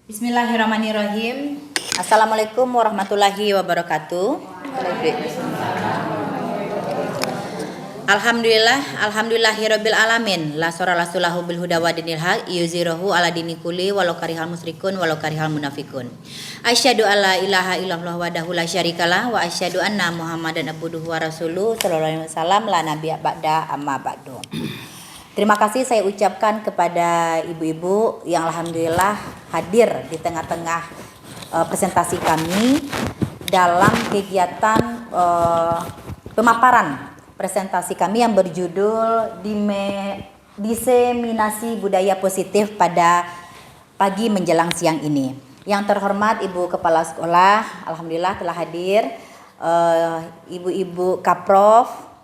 Bismillahirrahmanirrahim. Assalamualaikum warahmatullahi wabarakatuh. Alhamdulillahirabbil alamin. La soralasulahu bil huda wa dinil haq yuzirahu ala dini kulli walau karihal musyrikun walau karihal munafikun. Asyhadu alla ilaha illallah wahdahu la syarikalah wa asyhadu anna Muhammadan abduhu wa rasuluh sallallahu alaihi wasallam la nabiyya ba'da amma ba'du. Terima kasih saya ucapkan kepada ibu-ibu yang alhamdulillah hadir di tengah-tengah presentasi kami dalam kegiatan pemaparan presentasi kami yang berjudul Diseminasi Budaya Positif pada pagi menjelang siang ini. Yang terhormat Ibu Kepala Sekolah, alhamdulillah telah hadir, Ibu-ibu Kaprof,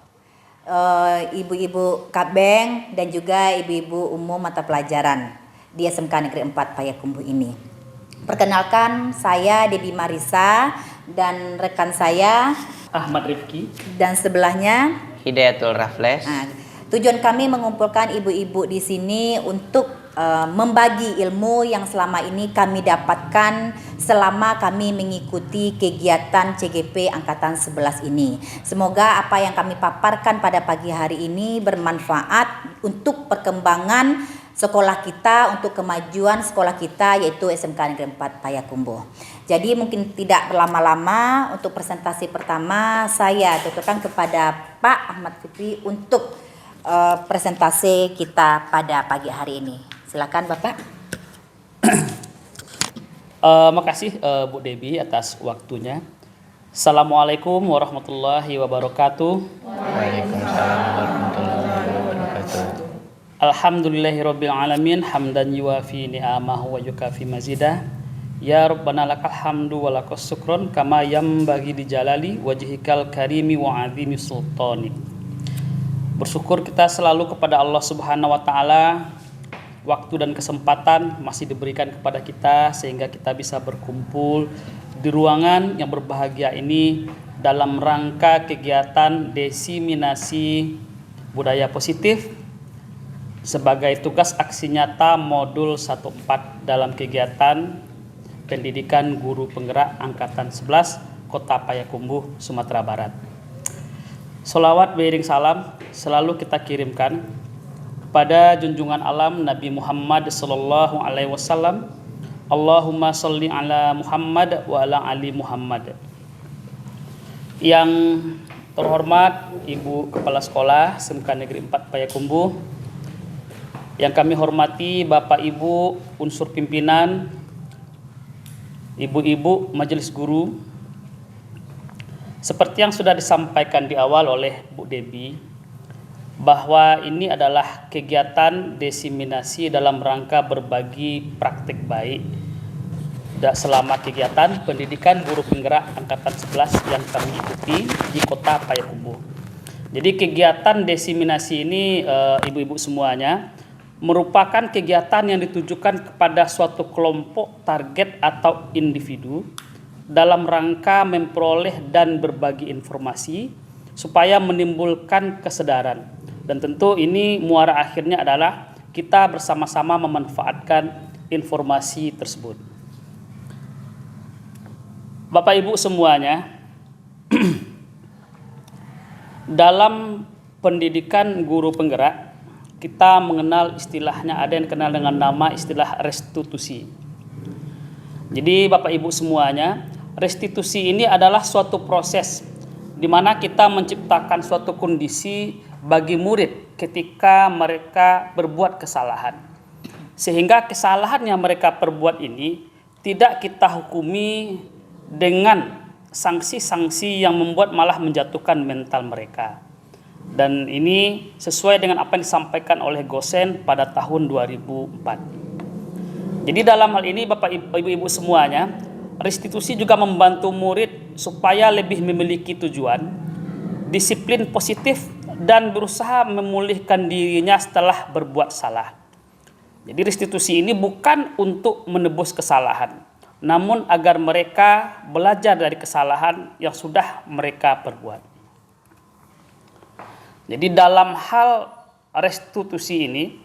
ibu-ibu Kabeng dan juga ibu-ibu umum mata pelajaran di SMK Negeri 4 Payakumbuh ini. Perkenalkan, saya Debbie Marisa dan rekan saya Ahmad Rifki dan sebelahnya Hidayatul Rafles. Tujuan kami mengumpulkan ibu-ibu di sini untuk membagi ilmu yang selama ini kami dapatkan selama kami mengikuti kegiatan CGP Angkatan 11 ini. Semoga apa yang kami paparkan pada pagi hari ini bermanfaat untuk perkembangan sekolah kita, untuk kemajuan sekolah kita yaitu SMK Negeri 4 Payakumbuh. Jadi mungkin tidak berlama-lama, untuk presentasi pertama saya tuturkan kepada Pak Ahmad Fikri untuk presentasi kita pada pagi hari ini. Silakan Bapak. Makasih Bu Debbie atas waktunya. Assalamualaikum warahmatullahi wabarakatuh. Waalaikumsalam warahmatullahi wabarakatuh. Alhamdulillahirabbil alamin hamdan yuwafi ni'amahu wa yukafi mazidah. Ya Rabbana lakal hamdu wa lakas syukron kama yambaghi li jalali wajhikal karimi wa azimi sultanik. Bersyukur kita selalu kepada Allah Subhanahu wa taala, waktu dan kesempatan masih diberikan kepada kita sehingga kita bisa berkumpul di ruangan yang berbahagia ini dalam rangka kegiatan diseminasi budaya positif sebagai tugas aksi nyata modul 14 dalam kegiatan pendidikan guru penggerak angkatan 11 Kota Payakumbuh, Sumatera Barat. Sholawat beriring salam selalu kita kirimkan pada junjungan alam Nabi Muhammad sallallahu alaihi wasallam. Allahumma sholli ala Muhammad wa ala ali Muhammad. Yang terhormat Ibu Kepala Sekolah SMK Negeri 4 Payakumbuh, yang kami hormati Bapak Ibu unsur pimpinan, ibu-ibu majelis guru. Seperti yang sudah disampaikan di awal oleh Bu Debbie, bahwa ini adalah kegiatan diseminasi dalam rangka berbagi praktik baik selama kegiatan pendidikan guru penggerak angkatan 11 yang kami ikuti di Kota Payakumbuh. Jadi kegiatan diseminasi ini ibu-ibu semuanya merupakan kegiatan yang ditujukan kepada suatu kelompok target atau individu dalam rangka memperoleh dan berbagi informasi supaya menimbulkan kesadaran. Dan tentu ini muara akhirnya adalah kita bersama-sama memanfaatkan informasi tersebut. Bapak Ibu semuanya, dalam pendidikan guru penggerak kita mengenal istilahnya, ada yang kenal dengan nama istilah restitusi. Jadi Bapak Ibu semuanya, restitusi ini adalah suatu proses di mana kita menciptakan suatu kondisi bagi murid ketika mereka berbuat kesalahan, sehingga kesalahan yang mereka perbuat ini tidak kita hukumi dengan sanksi-sanksi yang membuat malah menjatuhkan mental mereka. Dan ini sesuai dengan apa yang disampaikan oleh Gosen pada tahun 2004. Jadi dalam hal ini Bapak Ibu semuanya, restitusi juga membantu murid supaya lebih memiliki tujuan, disiplin positif, dan berusaha memulihkan dirinya setelah berbuat salah. Jadi restitusi ini bukan untuk menebus kesalahan, namun agar mereka belajar dari kesalahan yang sudah mereka perbuat. Jadi dalam hal restitusi ini,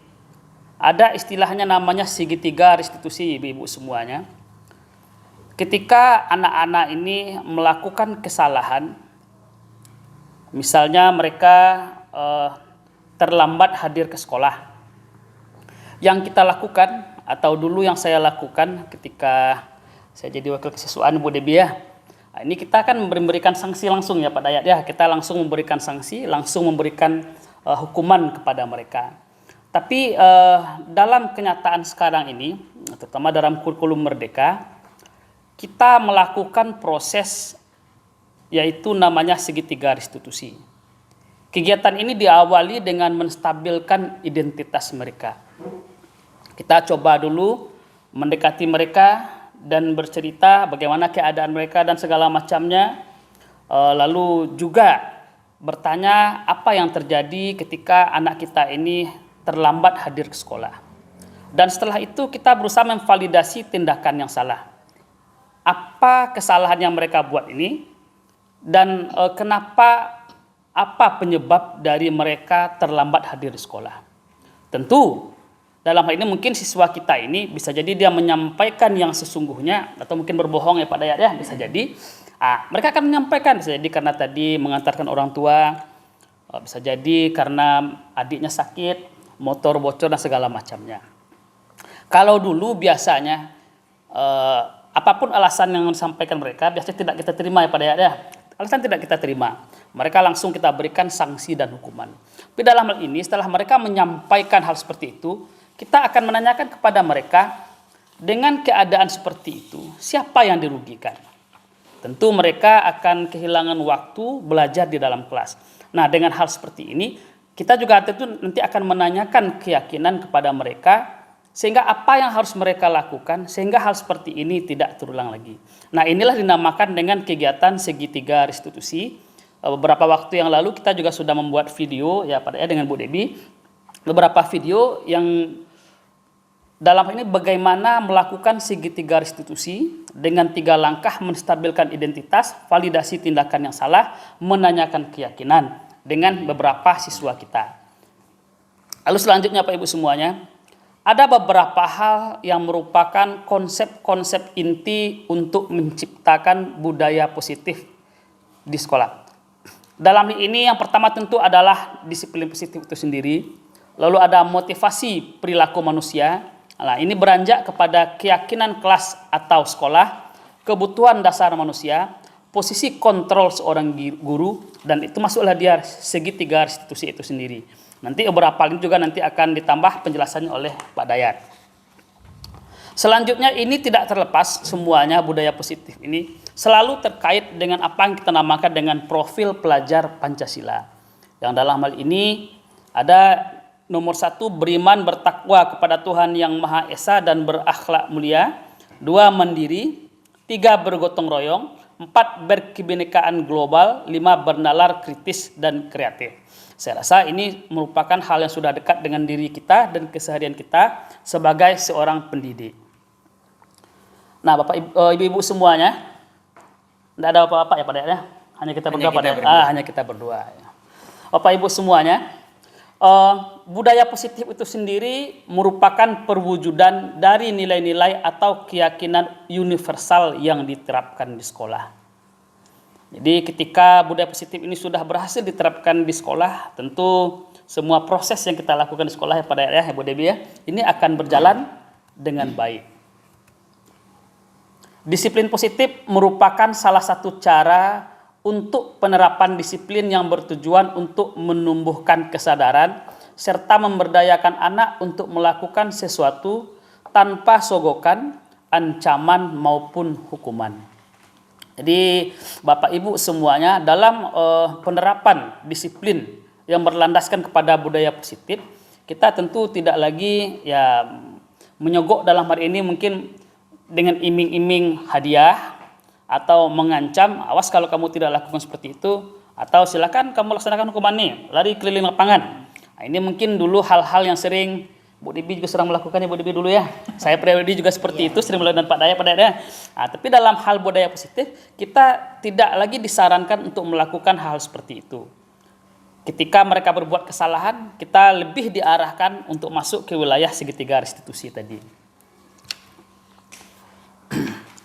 ada istilahnya namanya segitiga restitusi ibu-ibu semuanya. Ketika anak-anak ini melakukan kesalahan, misalnya mereka terlambat hadir ke sekolah, yang kita lakukan atau dulu yang saya lakukan ketika saya jadi wakil kesiswaan Bu Debi ya, ini kita akan memberikan sanksi langsung ya Pak Dayat ya, kita langsung memberikan sanksi, langsung memberikan hukuman kepada mereka. Tapi dalam kenyataan sekarang ini, terutama dalam kurikulum Merdeka, kita melakukan proses yaitu namanya segitiga restitusi. Kegiatan ini diawali dengan menstabilkan identitas mereka. Kita coba dulu mendekati mereka dan bercerita bagaimana keadaan mereka dan segala macamnya. Lalu juga bertanya apa yang terjadi ketika anak kita ini terlambat hadir ke sekolah. Dan setelah itu kita berusaha memvalidasi tindakan yang salah. Apa kesalahan yang mereka buat ini dan apa penyebab dari mereka terlambat hadir di sekolah. Tentu dalam hal ini mungkin siswa kita ini bisa jadi dia menyampaikan yang sesungguhnya atau mungkin berbohong ya Pak Dayat ya, bisa jadi. Mereka akan menyampaikan, bisa jadi karena tadi mengantarkan orang tua, bisa jadi karena adiknya sakit, motor bocor dan segala macamnya. Kalau dulu biasanya apapun alasan yang disampaikan mereka biasanya tidak kita terima ya Pak Dayat ya. Alasan tidak kita terima, mereka langsung kita berikan sanksi dan hukuman. Tapi dalam hal ini setelah mereka menyampaikan hal seperti itu, kita akan menanyakan kepada mereka, dengan keadaan seperti itu, siapa yang dirugikan? Tentu mereka akan kehilangan waktu belajar di dalam kelas. Nah, dengan hal seperti ini, kita juga tentu nanti akan menanyakan keyakinan kepada mereka, sehingga apa yang harus mereka lakukan, sehingga hal seperti ini tidak terulang lagi. Nah, inilah dinamakan dengan kegiatan segitiga restitusi. Beberapa waktu yang lalu kita juga sudah membuat video, ya pada dengan Bu Debi, beberapa video yang dalam ini bagaimana melakukan segitiga restitusi dengan 3 langkah menstabilkan identitas, validasi tindakan yang salah, menanyakan keyakinan dengan beberapa siswa kita. Lalu selanjutnya Pak Ibu semuanya, ada beberapa hal yang merupakan konsep-konsep inti untuk menciptakan budaya positif di sekolah. Dalam ini yang pertama tentu adalah disiplin positif itu sendiri. Lalu ada motivasi perilaku manusia. Nah, ini beranjak kepada keyakinan kelas atau sekolah, kebutuhan dasar manusia, posisi kontrol seorang guru, dan itu masuklah dia segitiga restitusi itu sendiri. Nanti beberapa hal ini juga nanti akan ditambah penjelasannya oleh Pak Dayat. Selanjutnya ini tidak terlepas semuanya budaya positif ini selalu terkait dengan apa yang kita namakan dengan profil pelajar Pancasila. Yang dalam hal ini ada nomor 1, beriman bertakwa kepada Tuhan yang Maha Esa dan berakhlak mulia. 2, mandiri. 3, bergotong royong. 4, berkebinekaan global. 5, bernalar kritis dan kreatif. Saya rasa ini merupakan hal yang sudah dekat dengan diri kita dan keseharian kita sebagai seorang pendidik. Nah, Bapak Ibu semuanya, tidak ada apa-apa ya Pak Dayat ya. Hanya kita berdua Pak Dayat. Hanya kita berdua. Ya. Bapak Ibu semuanya, budaya positif itu sendiri merupakan perwujudan dari nilai-nilai atau keyakinan universal yang diterapkan di sekolah. Jadi ketika budaya positif ini sudah berhasil diterapkan di sekolah, tentu semua proses yang kita lakukan di sekolah ya pada ya Bu Debi ya, ini akan berjalan dengan baik. Disiplin positif merupakan salah satu cara untuk penerapan disiplin yang bertujuan untuk menumbuhkan kesadaran serta memberdayakan anak untuk melakukan sesuatu tanpa sogokan, ancaman maupun hukuman. Jadi Bapak Ibu semuanya dalam penerapan disiplin yang berlandaskan kepada budaya positif, kita tentu tidak lagi ya menyogok dalam hari ini mungkin dengan iming-iming hadiah atau mengancam, awas kalau kamu tidak lakukan seperti itu, atau silakan kamu laksanakan hukuman nih, lari keliling lapangan. Nah, ini mungkin dulu hal-hal yang sering Bu Debi juga sering melakukannya Bu Debi dulu ya. Saya pribadi juga seperti itu, sering melakukan Pak Dayat. Nah, tapi dalam hal budaya positif, kita tidak lagi disarankan untuk melakukan hal seperti itu. ketika mereka berbuat kesalahan, kita lebih diarahkan untuk masuk ke wilayah segitiga restitusi tadi.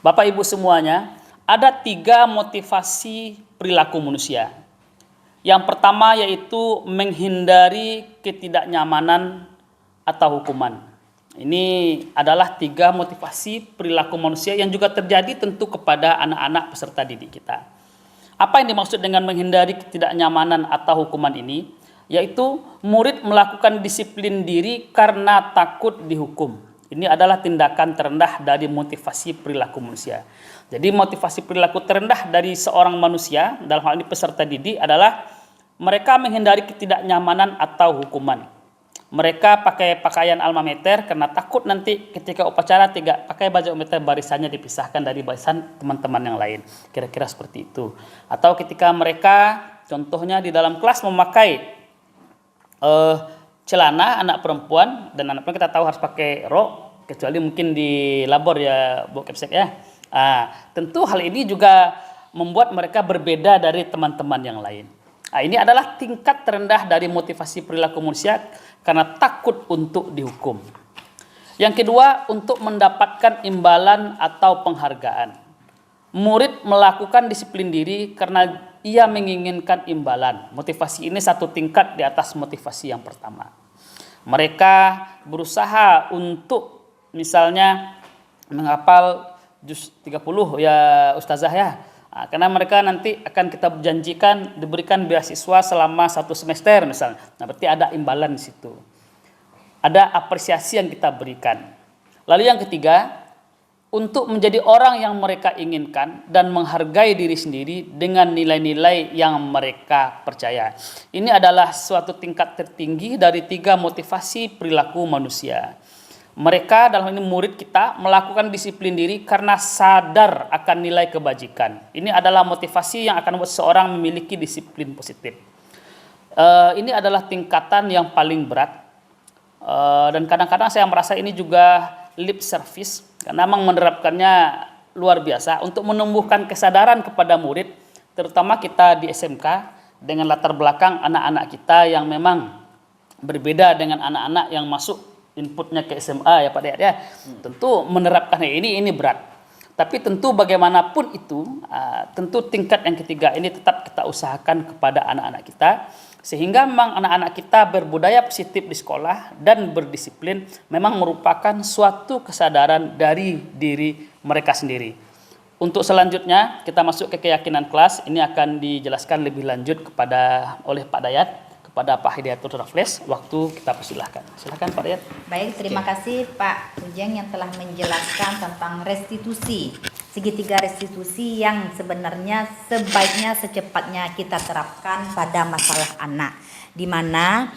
Bapak Ibu semuanya, ada 3 motivasi perilaku manusia. Yang pertama yaitu menghindari ketidaknyamanan atau hukuman. Ini adalah 3 motivasi perilaku manusia yang juga terjadi tentu kepada anak-anak peserta didik kita. Apa yang dimaksud dengan menghindari ketidaknyamanan atau hukuman ini? Yaitu murid melakukan disiplin diri karena takut dihukum. Ini adalah tindakan terendah dari motivasi perilaku manusia. Jadi motivasi perilaku terendah dari seorang manusia, dalam hal ini peserta didik, adalah mereka menghindari ketidaknyamanan atau hukuman. Mereka pakai pakaian alma mater karena takut nanti ketika upacara tidak pakai baju alma mater barisannya dipisahkan dari barisan teman-teman yang lain. Kira-kira seperti itu. Atau ketika mereka contohnya di dalam kelas memakai celana anak perempuan, dan anak perempuan kita tahu harus pakai rok, kecuali mungkin di labor ya Bu Kepsek ya. Tentu hal ini juga membuat mereka berbeda dari teman-teman yang lain. Ini adalah tingkat terendah dari motivasi perilaku manusia karena takut untuk dihukum. Yang kedua, untuk mendapatkan imbalan atau penghargaan. Murid melakukan disiplin diri karena ia menginginkan imbalan. Motivasi ini satu tingkat di atas motivasi yang pertama. Mereka berusaha untuk misalnya menghafal juz 30 ya Ustazah ya. Karena mereka nanti akan kita janjikan diberikan beasiswa selama 1 semester misalnya. Nah, berarti ada imbalan di situ. Ada apresiasi yang kita berikan. Lalu yang ketiga, untuk menjadi orang yang mereka inginkan dan menghargai diri sendiri dengan nilai-nilai yang mereka percaya. Ini adalah suatu tingkat tertinggi dari 3 motivasi perilaku manusia. Mereka dalam ini murid kita melakukan disiplin diri karena sadar akan nilai kebajikan. Ini adalah motivasi yang akan membuat seorang memiliki disiplin positif. Ini adalah tingkatan yang paling berat. Dan kadang-kadang saya merasa ini juga lip service, karena memang menerapkannya luar biasa untuk menumbuhkan kesadaran kepada murid, terutama kita di SMK dengan latar belakang anak-anak kita yang memang berbeda dengan anak-anak yang masuk inputnya ke SMA ya Pak Dayat ya. Tentu menerapkan ini berat. Tapi tentu bagaimanapun itu, tentu tingkat yang ketiga ini tetap kita usahakan kepada anak-anak kita, sehingga memang anak-anak kita berbudaya positif di sekolah dan berdisiplin memang merupakan suatu kesadaran dari diri mereka sendiri. Untuk selanjutnya kita masuk ke keyakinan kelas, ini akan dijelaskan lebih lanjut oleh Pak Dayat kepada Pak Hidayatul Raffles. Waktu kita persilahkan. Silakan Pak Dayat. Baik, terima kasih Pak Ujeng yang telah menjelaskan tentang restitusi. Segitiga restitusi yang sebenarnya sebaiknya secepatnya kita terapkan pada masalah anak, di mana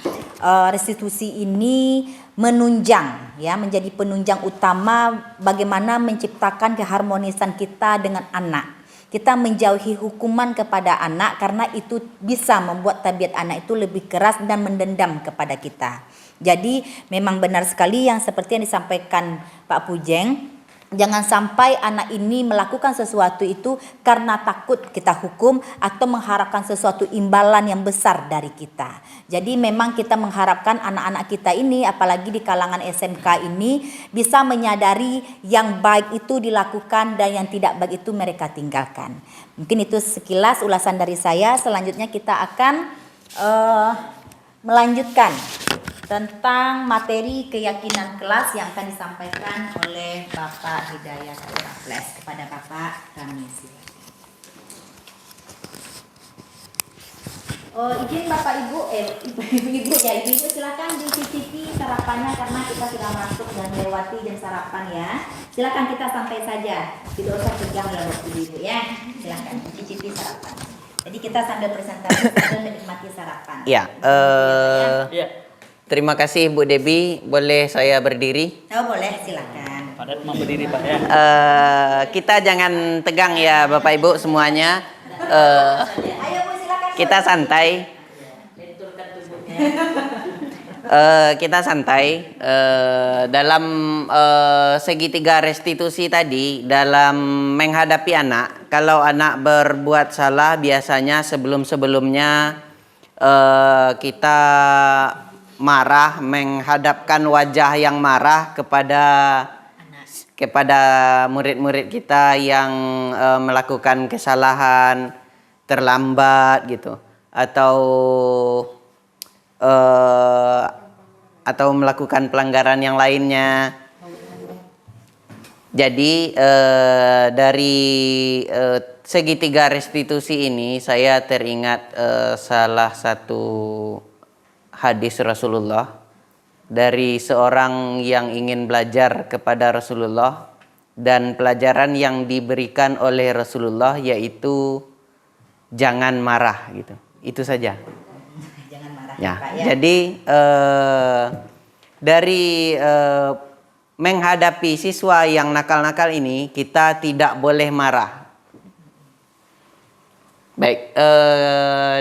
restitusi ini menunjang ya, menjadi penunjang utama bagaimana menciptakan keharmonisan kita dengan anak. Kita menjauhi hukuman kepada anak karena itu bisa membuat tabiat anak itu lebih keras dan mendendam kepada kita. Jadi memang benar sekali yang seperti yang disampaikan Pak Pujeng. Jangan sampai anak ini melakukan sesuatu itu karena takut kita hukum atau mengharapkan sesuatu imbalan yang besar dari kita. Jadi memang kita mengharapkan anak-anak kita ini, apalagi di kalangan SMK ini, bisa menyadari yang baik itu dilakukan dan yang tidak baik itu mereka tinggalkan. Mungkin itu sekilas ulasan dari saya. Selanjutnya kita akan melanjutkan tentang materi keyakinan kelas yang akan disampaikan oleh Bapak Hidayatul Raffles. Kepada Bapak kami silakan. Izin Bapak Ibu, ibu-ibu silakan dicicipi sarapannya karena kita sudah masuk dan melewati jam sarapan ya. Silakan kita santai saja, tidak usah pegang ya waktu ibu ya. Silakan dicicipi sarapan. Jadi kita sambil presentasi sambil menikmati sarapan. Ya, terima kasih Bu Debi. Boleh saya berdiri? Oh boleh, silakan. Pak Dayat mau berdiri Pak ya. Kita jangan tegang ya Bapak Ibu semuanya. Ayo Bu silakan. Kita santai. Kita santai dalam segitiga restitusi tadi, dalam menghadapi anak. Kalau anak berbuat salah, biasanya sebelum-sebelumnya kita marah, menghadapkan wajah yang marah kepada murid-murid kita yang melakukan kesalahan, terlambat gitu, atau melakukan pelanggaran yang lainnya. Jadi dari segitiga restitusi ini saya teringat salah satu hadis Rasulullah dari seorang yang ingin belajar kepada Rasulullah, dan pelajaran yang diberikan oleh Rasulullah yaitu jangan marah gitu. Itu saja. Jangan marah Ya, Pak, ya. jadi dari menghadapi siswa yang nakal-nakal ini, kita tidak boleh marah. Baik,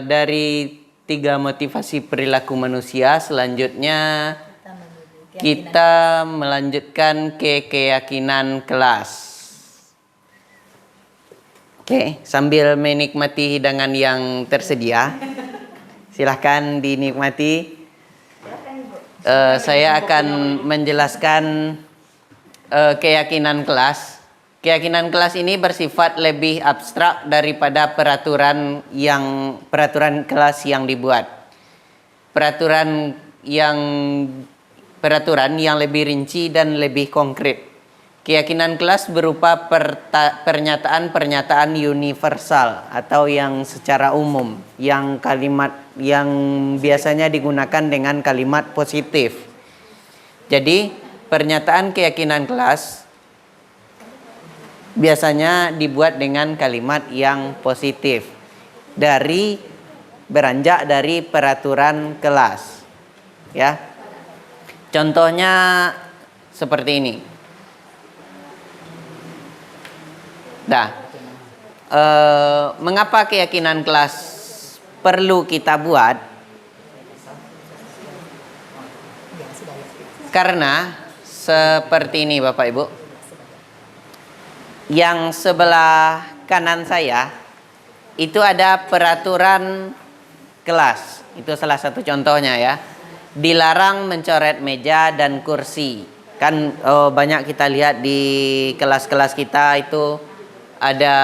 dari 3 motivasi perilaku manusia, selanjutnya kita melanjutkan ke keyakinan kelas. Oke, sambil menikmati hidangan yang tersedia, silahkan dinikmati. Saya akan menjelaskan keyakinan kelas. Keyakinan kelas ini bersifat lebih abstrak daripada peraturan kelas yang dibuat. Peraturan yang lebih rinci dan lebih konkret. Keyakinan kelas berupa pernyataan-pernyataan universal atau yang secara umum, yang biasanya digunakan dengan kalimat positif. Jadi, pernyataan keyakinan kelas biasanya dibuat dengan kalimat yang positif beranjak dari peraturan kelas. Ya. Contohnya seperti ini. Mengapa keyakinan kelas perlu kita buat? Karena seperti ini Bapak Ibu. Yang sebelah kanan saya itu ada peraturan kelas. Itu salah satu contohnya ya. Dilarang mencoret meja dan kursi. Kan banyak kita lihat di kelas-kelas kita itu ada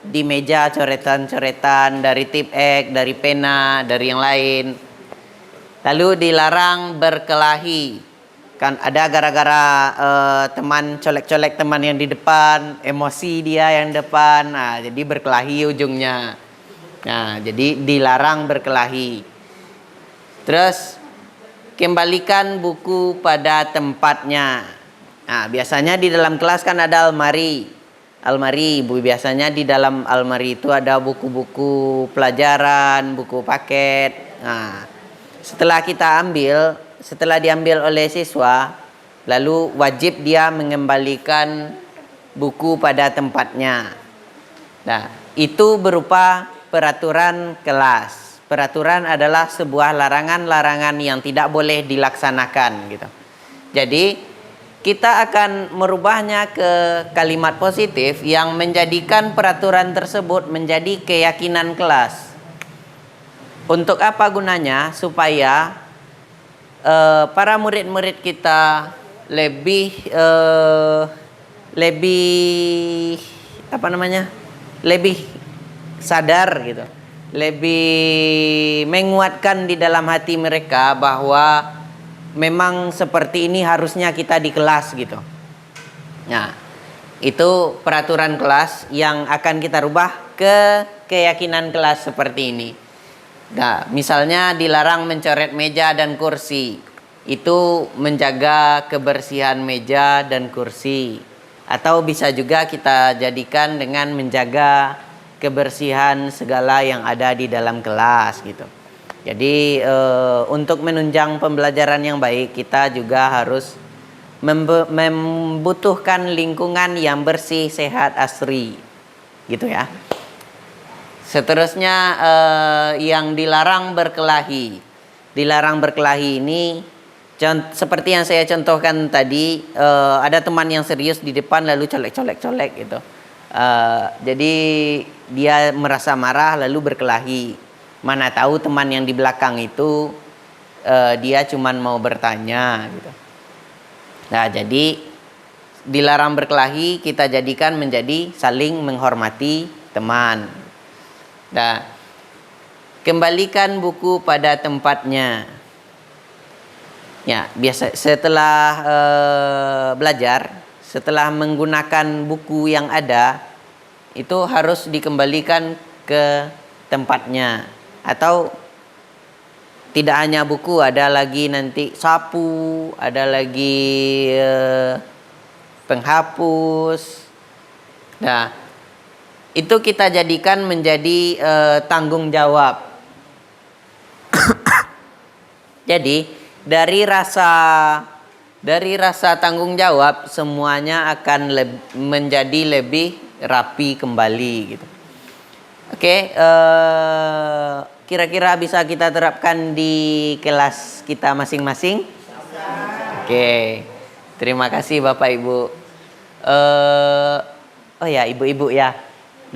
di meja coretan-coretan dari tip X, dari pena, dari yang lain. Lalu dilarang berkelahi. Kan ada gara-gara teman colek-colek teman yang di depan, emosi dia yang depan. Nah, jadi berkelahi ujungnya. Nah, jadi dilarang berkelahi. Terus kembalikan buku pada tempatnya. Nah, biasanya di dalam kelas kan ada almari. Biasanya di dalam almari itu ada buku-buku pelajaran, buku paket. Nah, setelah diambil oleh siswa, lalu wajib dia mengembalikan buku pada tempatnya. Nah, itu berupa peraturan kelas. Peraturan adalah sebuah larangan-larangan yang tidak boleh dilaksanakan gitu. Jadi kita akan merubahnya ke kalimat positif yang menjadikan peraturan tersebut menjadi keyakinan kelas. Untuk apa gunanya? Supaya para murid-murid kita lebih sadar gitu, lebih menguatkan di dalam hati mereka bahwa memang seperti ini harusnya kita di kelas gitu. Nah, itu peraturan kelas yang akan kita rubah ke keyakinan kelas seperti ini. Nah, misalnya dilarang mencoret meja dan kursi. Itu menjaga kebersihan meja dan kursi. Atau bisa juga kita jadikan dengan menjaga kebersihan segala yang ada di dalam kelas gitu. Jadi untuk menunjang pembelajaran yang baik, kita juga harus membutuhkan lingkungan yang bersih, sehat, asri gitu ya. Seterusnya yang dilarang berkelahi. Dilarang berkelahi ini seperti yang saya contohkan tadi, ada teman yang serius di depan lalu colek-colek gitu. Jadi dia merasa marah lalu berkelahi. Mana tahu teman yang di belakang itu dia cuman mau bertanya gitu. Nah, jadi dilarang berkelahi kita jadikan menjadi saling menghormati teman. Nah, kembalikan buku pada tempatnya. Ya, biasa setelah belajar, setelah menggunakan buku yang ada, itu harus dikembalikan ke tempatnya. Atau tidak hanya buku, ada lagi nanti sapu, ada lagi penghapus. Nah, itu kita jadikan menjadi tanggung jawab. Jadi dari rasa tanggung jawab semuanya akan menjadi lebih rapi kembali gitu. Oke, kira-kira bisa kita terapkan di kelas kita masing-masing? Oke, terima kasih Bapak Ibu. Oh ya, Ibu-ibu ya,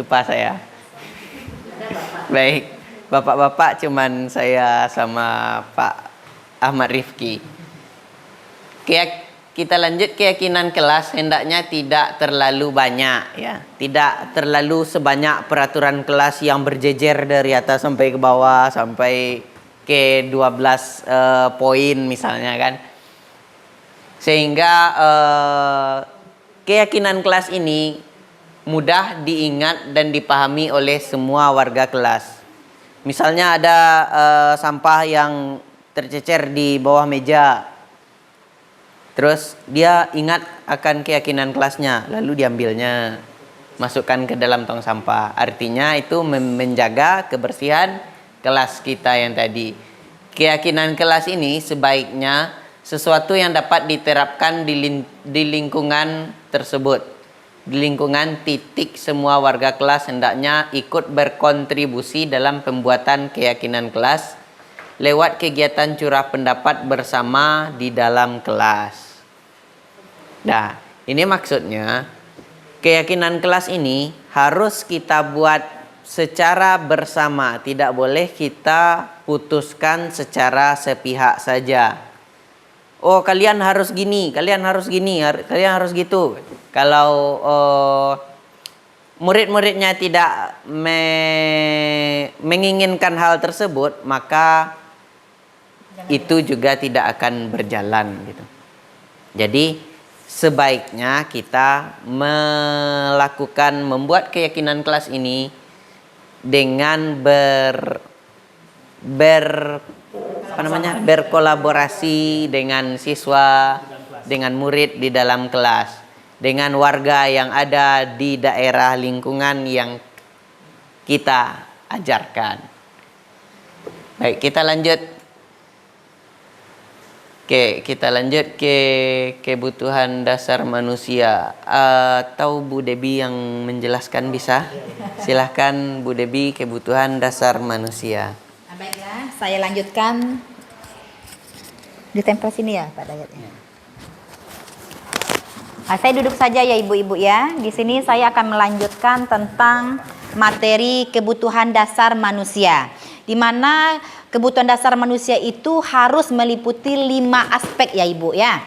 lupa saya. Baik, Bapak-bapak cuman saya sama Pak Ahmad Rifki. Kita lanjut keyakinan kelas hendaknya tidak terlalu banyak ya. Tidak terlalu sebanyak peraturan kelas yang berjejer dari atas sampai ke bawah sampai ke 12 poin misalnya kan. Sehingga keyakinan kelas ini mudah diingat dan dipahami oleh semua warga kelas. Misalnya ada sampah yang tercecer di bawah meja. Terus dia ingat akan keyakinan kelasnya, lalu diambilnya, masukkan ke dalam tong sampah. Artinya itu menjaga kebersihan kelas kita yang tadi. Keyakinan kelas ini sebaiknya sesuatu yang dapat diterapkan di lingkungan tersebut. Di lingkungan titik semua warga kelas hendaknya ikut berkontribusi dalam pembuatan keyakinan kelas lewat kegiatan curah pendapat bersama di dalam kelas. Nah, ini maksudnya keyakinan kelas ini harus kita buat secara bersama, tidak boleh kita putuskan secara sepihak saja. Oh, kalian harus gini, kalian harus gini, kalian harus gitu. Kalau murid-muridnya tidak menginginkan hal tersebut, maka itu juga tidak akan berjalan gitu. Jadi sebaiknya kita membuat keyakinan kelas ini dengan berkolaborasi dengan siswa, dengan murid di dalam kelas, dengan warga yang ada di daerah lingkungan yang kita ajarkan. Baik, kita lanjut. Oke, kita lanjut ke kebutuhan dasar manusia. Atau Bu Debi yang menjelaskan bisa? Silahkan Bu Debi, kebutuhan dasar manusia. Baiklah, saya lanjutkan. Ditempel sini ya Pak Dayat. Saya duduk saja ya ibu-ibu ya. Di sini saya akan melanjutkan tentang materi kebutuhan dasar manusia. Di mana kebutuhan dasar manusia itu harus meliputi 5 aspek ya ibu ya.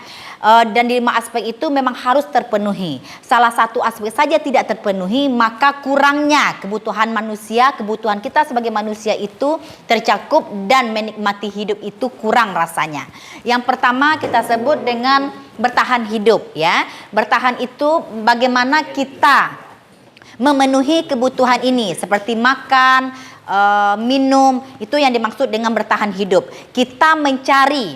Dan di 5 aspek itu memang harus terpenuhi. Salah satu aspek saja tidak terpenuhi, maka kurangnya kebutuhan manusia, kebutuhan kita sebagai manusia itu tercakup dan menikmati hidup itu kurang rasanya. Yang pertama kita sebut dengan bertahan hidup ya. Bertahan itu bagaimana kita memenuhi kebutuhan ini seperti makan, minum, itu yang dimaksud dengan bertahan hidup. Kita mencari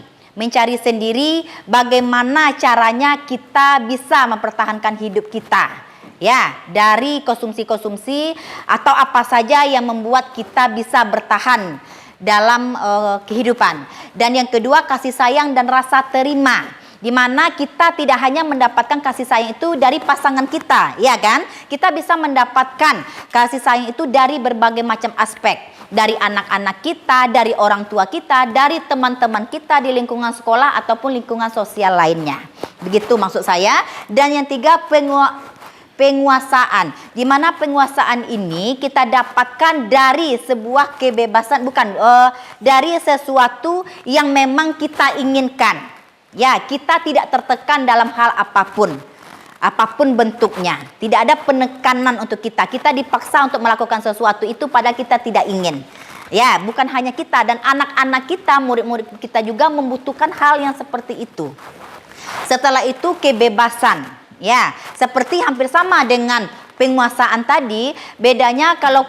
sendiri bagaimana caranya kita bisa mempertahankan hidup kita ya, dari konsumsi-konsumsi atau apa saja yang membuat kita bisa bertahan dalam kehidupan. Dan yang kedua, kasih sayang dan rasa terima, di mana kita tidak hanya mendapatkan kasih sayang itu dari pasangan kita, ya kan? Kita bisa mendapatkan kasih sayang itu dari berbagai macam aspek. Dari anak-anak kita, dari orang tua kita, dari teman-teman kita di lingkungan sekolah ataupun lingkungan sosial lainnya. Begitu maksud saya. Dan yang tiga, penguasaan. Di mana penguasaan ini kita dapatkan dari sebuah kebebasan, dari sesuatu yang memang kita inginkan. Ya, kita tidak tertekan dalam hal apapun. Apapun bentuknya, tidak ada penekanan untuk kita. Kita dipaksa untuk melakukan sesuatu itu padahal kita tidak ingin. Ya, bukan hanya kita, dan anak-anak kita, murid-murid kita juga membutuhkan hal yang seperti itu. Setelah itu kebebasan. Ya, seperti hampir sama dengan penguasaan tadi, bedanya kalau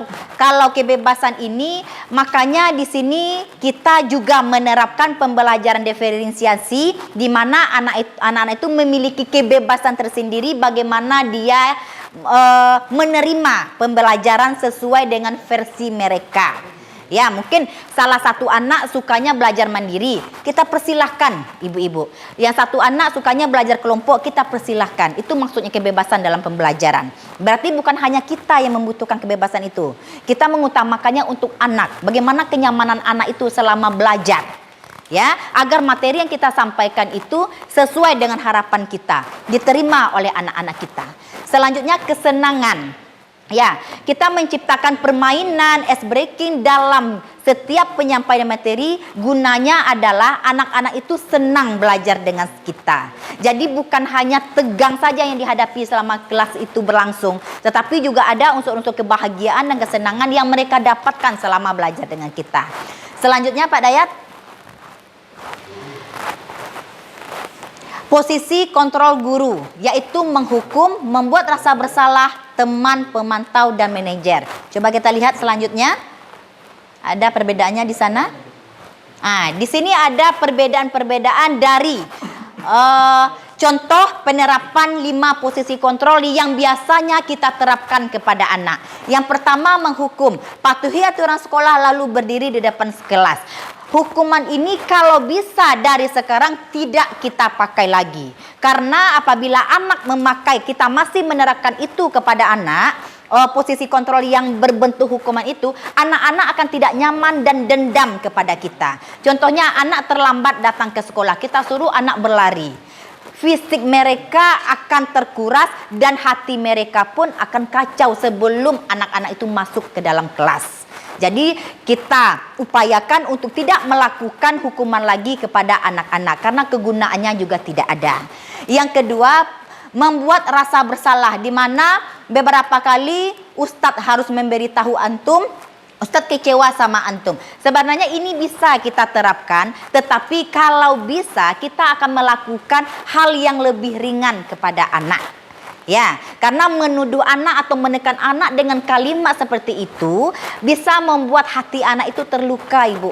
kebebasan ini, makanya di sini kita juga menerapkan pembelajaran diferensiasi di mana anak-anak itu memiliki kebebasan tersendiri bagaimana dia menerima pembelajaran sesuai dengan versi mereka. Ya, mungkin salah satu anak sukanya belajar mandiri, kita persilahkan ibu-ibu. Yang satu anak sukanya belajar kelompok, kita persilahkan. Itu maksudnya kebebasan dalam pembelajaran. Berarti bukan hanya kita yang membutuhkan kebebasan itu. Kita mengutamakannya untuk anak. Bagaimana kenyamanan anak itu selama belajar. Ya, agar materi yang kita sampaikan itu sesuai dengan harapan kita, diterima oleh anak-anak kita. Selanjutnya kesenangan. Ya, kita menciptakan permainan ice breaking dalam setiap penyampaian materi, gunanya adalah anak-anak itu senang belajar dengan kita. Jadi bukan hanya tegang saja yang dihadapi selama kelas itu berlangsung, tetapi juga ada unsur-unsur kebahagiaan dan kesenangan yang mereka dapatkan selama belajar dengan kita. Selanjutnya Pak Dayat. Posisi kontrol guru, yaitu menghukum, membuat rasa bersalah teman, pemantau, dan manajer. Coba kita lihat selanjutnya. Ada perbedaannya di sana. Di sini ada perbedaan-perbedaan dari contoh penerapan 5 posisi kontrol yang biasanya kita terapkan kepada anak. Yang pertama, menghukum. Patuhi aturan sekolah lalu berdiri di depan kelas. Hukuman ini kalau bisa dari sekarang tidak kita pakai lagi. Karena apabila anak memakai, kita masih menerapkan itu kepada anak, posisi kontrol yang berbentuk hukuman itu, anak-anak akan tidak nyaman dan dendam kepada kita. Contohnya anak terlambat datang ke sekolah, kita suruh anak berlari. Fisik mereka akan terkuras dan hati mereka pun akan kacau sebelum anak-anak itu masuk ke dalam kelas. Jadi kita upayakan untuk tidak melakukan hukuman lagi kepada anak-anak karena kegunaannya juga tidak ada. Yang kedua, membuat rasa bersalah, di mana beberapa kali Ustadz harus memberitahu antum, Ustadz kecewa sama antum. Sebenarnya ini bisa kita terapkan, tetapi kalau bisa kita akan melakukan hal yang lebih ringan kepada anak. Ya, karena menuduh anak atau menekan anak dengan kalimat seperti itu bisa membuat hati anak itu terluka, Ibu.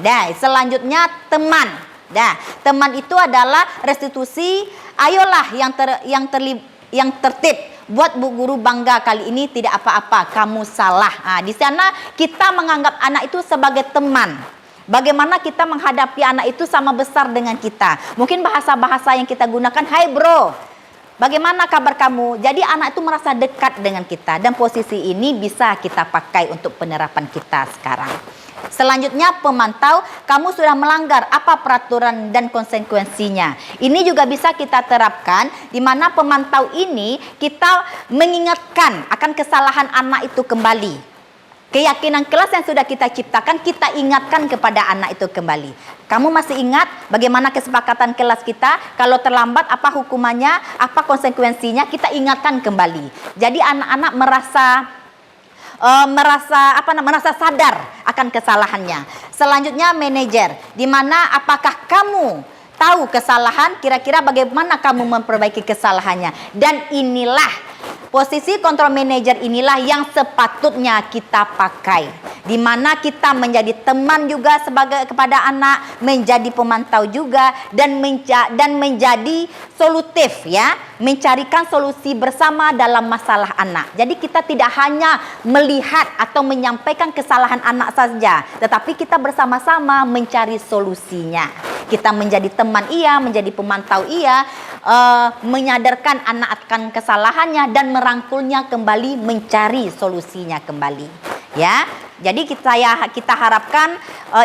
Nah, selanjutnya teman. Nah, teman itu adalah restitusi. Ayolah yang tertib. Buat Bu Guru bangga kali ini tidak apa-apa, kamu salah. Di sana kita menganggap anak itu sebagai teman. Bagaimana kita menghadapi anak itu sama besar dengan kita. Mungkin bahasa-bahasa yang kita gunakan, hai bro, bagaimana kabar kamu? Jadi anak itu merasa dekat dengan kita. Dan posisi ini bisa kita pakai untuk penerapan kita sekarang. Selanjutnya pemantau, kamu sudah melanggar, apa peraturan dan konsekuensinya. Ini juga bisa kita terapkan, di mana pemantau ini kita mengingatkan akan kesalahan anak itu kembali. Keyakinan kelas yang sudah kita ciptakan, kita ingatkan kepada anak itu kembali. Kamu masih ingat bagaimana kesepakatan kelas kita? Kalau terlambat apa hukumannya, apa konsekuensinya, kita ingatkan kembali. Jadi anak-anak merasa sadar akan kesalahannya. Selanjutnya manajer, di mana apakah kamu tahu kesalahan, kira-kira bagaimana kamu memperbaiki kesalahannya. Dan inilah posisi kontrol manajer, inilah yang sepatutnya kita pakai, di mana kita menjadi teman juga kepada anak, menjadi pemantau juga, dan menjadi solutif, ya, mencarikan solusi bersama dalam masalah anak. Jadi kita tidak hanya melihat atau menyampaikan kesalahan anak saja, tetapi kita bersama-sama mencari solusinya. Kita menjadi teman ia, menjadi pemantau ia, menyadarkan anak akan kesalahannya dan merangkulnya kembali, mencari solusinya kembali. Ya, jadi kita harapkan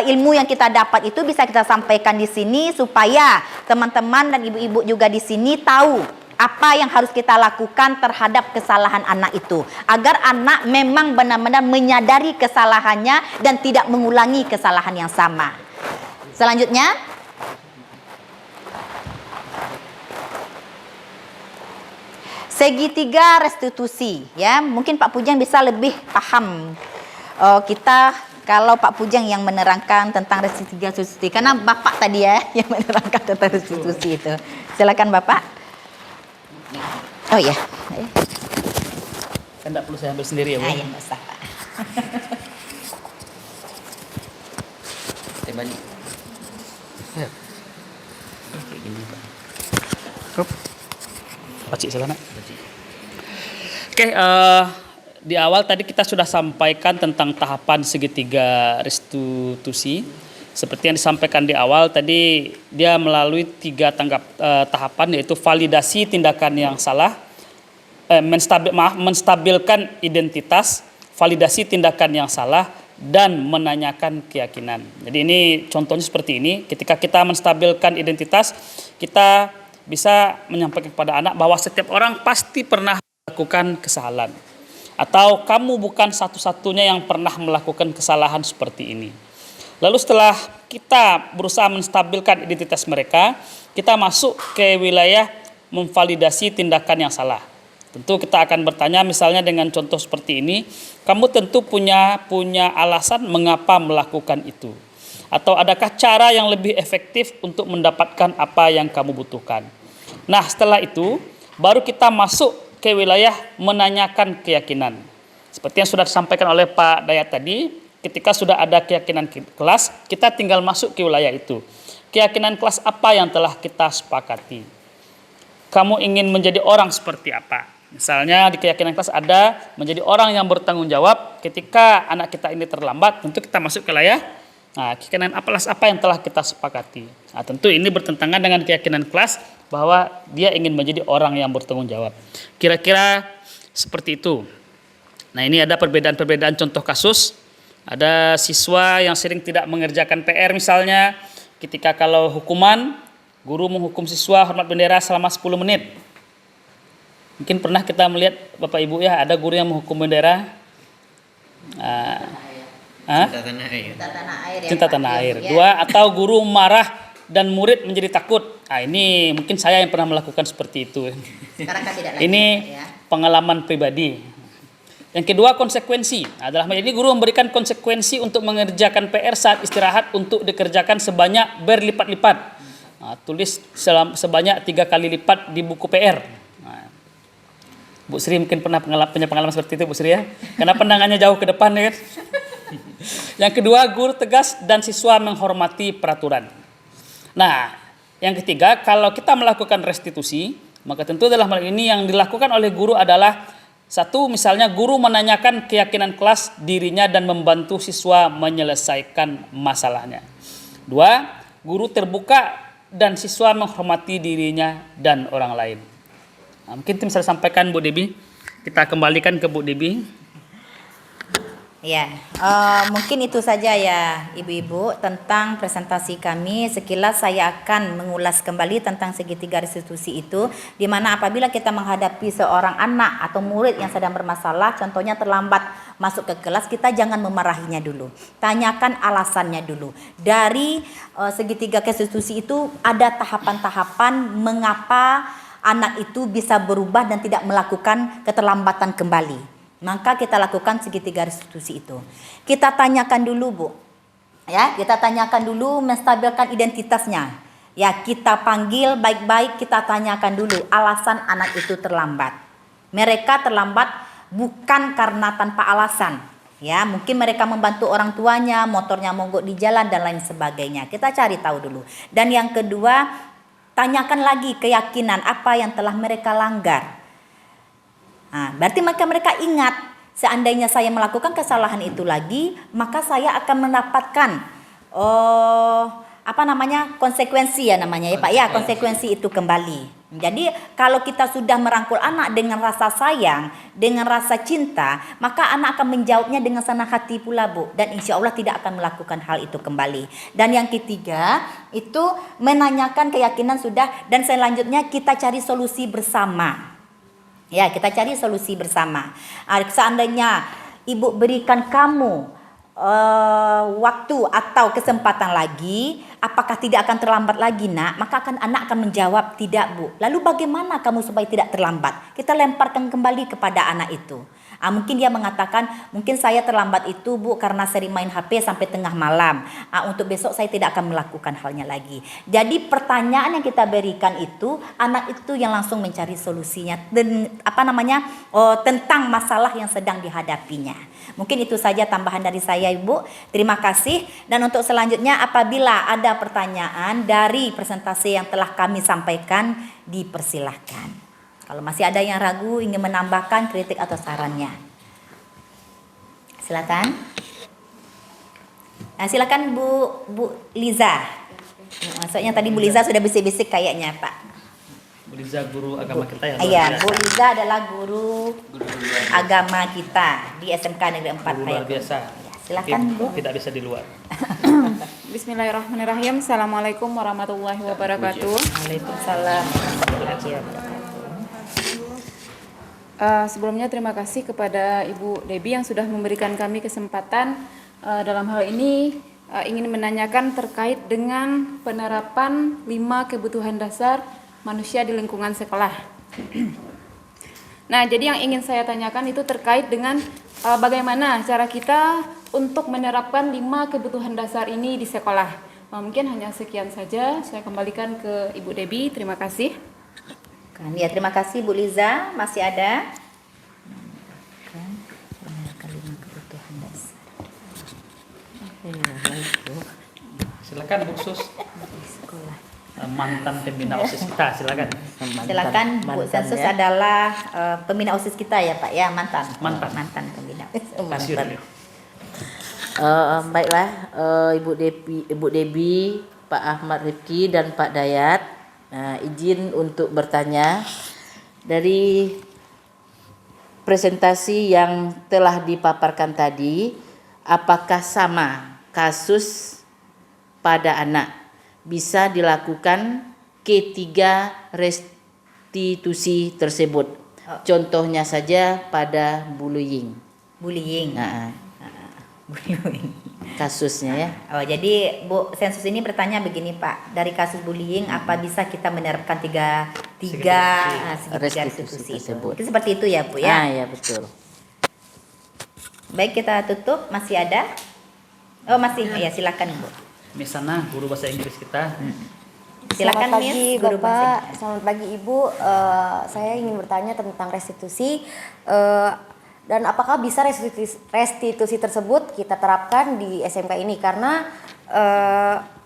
ilmu yang kita dapat itu bisa kita sampaikan di sini supaya teman-teman dan ibu-ibu juga di sini tahu apa yang harus kita lakukan terhadap kesalahan anak itu, agar anak memang benar-benar menyadari kesalahannya dan tidak mengulangi kesalahan yang sama. Selanjutnya, segitiga restitusi, ya. Mungkin Pak Pujang bisa lebih paham. Kita kalau Pak Pujang yang menerangkan tentang restitusi, karena Bapak tadi ya yang menerangkan tentang restitusi itu. Silakan Bapak. Oh iya. Kan tidak perlu saya ambil sendiri ya Bu. Ya, nggak usah, Pak. Tebani. Ya. Kayak gini Pak. Cukup. Pacik sana. Oke, di awal tadi kita sudah sampaikan tentang tahapan segitiga restitusi. Seperti yang disampaikan di awal tadi, dia melalui 3 tahapan, yaitu validasi tindakan yang salah, menstabilkan identitas, validasi tindakan yang salah, dan menanyakan keyakinan. Jadi ini contohnya seperti ini, ketika kita menstabilkan identitas, kita bisa menyampaikan kepada anak bahwa setiap orang pasti pernah melakukan kesalahan. Atau kamu bukan satu-satunya yang pernah melakukan kesalahan seperti ini. Lalu setelah kita berusaha menstabilkan identitas mereka, kita masuk ke wilayah memvalidasi tindakan yang salah. Tentu kita akan bertanya misalnya dengan contoh seperti ini, kamu tentu punya alasan mengapa melakukan itu. Atau adakah cara yang lebih efektif untuk mendapatkan apa yang kamu butuhkan. Nah setelah itu, baru kita masuk ke wilayah menanyakan keyakinan. Seperti yang sudah disampaikan oleh Pak Dayat tadi, ketika sudah ada keyakinan kelas, kita tinggal masuk ke wilayah itu. Keyakinan kelas apa yang telah kita sepakati? Kamu ingin menjadi orang seperti apa? Misalnya di keyakinan kelas ada menjadi orang yang bertanggung jawab ketika anak kita ini terlambat, tentu kita masuk ke wilayah. Nah, keyakinan apa yang telah kita sepakati? Nah, tentu ini bertentangan dengan keyakinan kelas bahwa dia ingin menjadi orang yang bertanggung jawab. Kira-kira seperti itu. Nah, ini ada perbedaan-perbedaan contoh kasus. Ada siswa yang sering tidak mengerjakan PR misalnya, ketika kalau hukuman, guru menghukum siswa hormat bendera selama 10 menit. Mungkin pernah kita melihat Bapak Ibu ya, ada guru yang menghukum bendera. Cinta tanah air. Cinta tanah air. 2, atau guru marah dan murid menjadi takut. Nah, ini mungkin saya yang pernah melakukan seperti itu. Sekarang kan tidak lagi. Ini pengalaman pribadi. Yang kedua, konsekuensi. Adalah ini guru memberikan konsekuensi untuk mengerjakan PR saat istirahat untuk dikerjakan sebanyak berlipat-lipat. Nah, tulis sebanyak 3 kali lipat di buku PR. Nah, Bu Sri mungkin punya pengalaman seperti itu Bu Sri ya. Karena pandangannya jauh ke depan ya kan. Yang kedua, guru tegas dan siswa menghormati peraturan. Nah, yang ketiga, kalau kita melakukan restitusi, maka tentu dalam hal ini yang dilakukan oleh guru adalah 1, misalnya guru menanyakan keyakinan kelas dirinya dan membantu siswa menyelesaikan masalahnya. 2, guru terbuka dan siswa menghormati dirinya dan orang lain. Nah, mungkin itu bisa disampaikan Bu Debi. Kita kembalikan ke Bu Debi. Ya, mungkin itu saja ya ibu-ibu tentang presentasi kami. Sekilas saya akan mengulas kembali tentang segitiga restitusi itu, di mana apabila kita menghadapi seorang anak atau murid yang sedang bermasalah, contohnya terlambat masuk ke kelas, kita jangan memarahinya dulu. Tanyakan alasannya dulu. Dari segitiga restitusi itu ada tahapan-tahapan mengapa anak itu bisa berubah dan tidak melakukan keterlambatan kembali. Maka kita lakukan segitiga restitusi itu. Kita tanyakan dulu Bu. Ya, kita tanyakan dulu menstabilkan identitasnya. Ya, kita panggil baik-baik, kita tanyakan dulu alasan anak itu terlambat. Mereka terlambat bukan karena tanpa alasan. Ya, mungkin mereka membantu orang tuanya, motornya mogok di jalan dan lain sebagainya. Kita cari tahu dulu. Dan yang kedua, tanyakan lagi keyakinan apa yang telah mereka langgar. Nah, berarti mereka ingat, seandainya saya melakukan kesalahan itu lagi, maka saya akan mendapatkan konsekuensi ya namanya ya Pak ya, konsekuensi itu kembali. Jadi kalau kita sudah merangkul anak dengan rasa sayang, dengan rasa cinta, maka anak akan menjawabnya dengan senang hati pula Bu, dan insya Allah tidak akan melakukan hal itu kembali. Dan yang ketiga itu menanyakan keyakinan sudah, dan selanjutnya kita cari solusi bersama. Ya, kita cari solusi bersama. Seandainya ibu berikan kamu waktu atau kesempatan lagi, apakah tidak akan terlambat lagi nak? Maka anak akan menjawab tidak Bu. Lalu bagaimana kamu supaya tidak terlambat? Kita lemparkan kembali kepada anak itu. Mungkin dia mengatakan, mungkin saya terlambat itu Bu karena sering main HP sampai tengah malam. Untuk besok saya tidak akan melakukan halnya lagi. Jadi pertanyaan yang kita berikan itu, anak itu yang langsung mencari solusinya dan tentang masalah yang sedang dihadapinya. Mungkin itu saja tambahan dari saya Ibu. Terima kasih. Dan untuk selanjutnya apabila ada pertanyaan dari presentasi yang telah kami sampaikan, dipersilahkan. Kalau masih ada yang ragu, ingin menambahkan kritik atau sarannya, silakan. Silakan Bu Liza. Maksudnya tadi Bu Liza sudah bisik-bisik kayaknya Pak. Bu Liza guru agama kita ya. Iya, Bu Liza adalah guru agama kita di SMK Negeri 4 Guru luar biasa. Silakan Bu. Tidak bisa di luar. Bismillahirrahmanirrahim. Assalamualaikum warahmatullahi wabarakatuh. Waalaikumsalam warahmatullahi wabarakatuh. Sebelumnya terima kasih kepada Ibu Debbie yang sudah memberikan kami kesempatan dalam hal ini ingin menanyakan terkait dengan penerapan 5 kebutuhan dasar manusia di lingkungan sekolah. Nah, jadi yang ingin saya tanyakan itu terkait dengan bagaimana cara kita untuk menerapkan 5 kebutuhan dasar ini di sekolah. Mungkin hanya sekian saja, saya kembalikan ke Ibu Debbie. Terima kasih. Ya, terima kasih Bu Liza. Masih ada? Silakan Bu Sus. Mantan pembina OSIS kita, silakan. Silakan Bu Sensus adalah pembina OSIS kita ya Pak ya, mantan pembina OSIS. Mantan. Baiklah, Ibu Debbie, Pak Ahmad Rifki dan Pak Dayat, izin untuk bertanya dari presentasi yang telah dipaparkan tadi, apakah sama kasus pada anak bisa dilakukan ketiga restitusi tersebut? Contohnya saja pada bullying. Bullying. Kasusnya ya. Jadi Bu Sensus ini bertanya begini Pak, dari kasus bullying apa bisa kita menerapkan tiga restitusi tersebut? Itu seperti itu ya Bu ya? Ya betul. Baik, kita tutup. Masih ada? Oh masih, ya silakan Bu. Misana guru bahasa Inggris kita. Silakan Selamat pagi Miss, guru bahasa Bapak, Inggris. selamat pagi Ibu. Saya ingin bertanya tentang restitusi dan apakah bisa restitusi tersebut kita terapkan di SMK ini, karena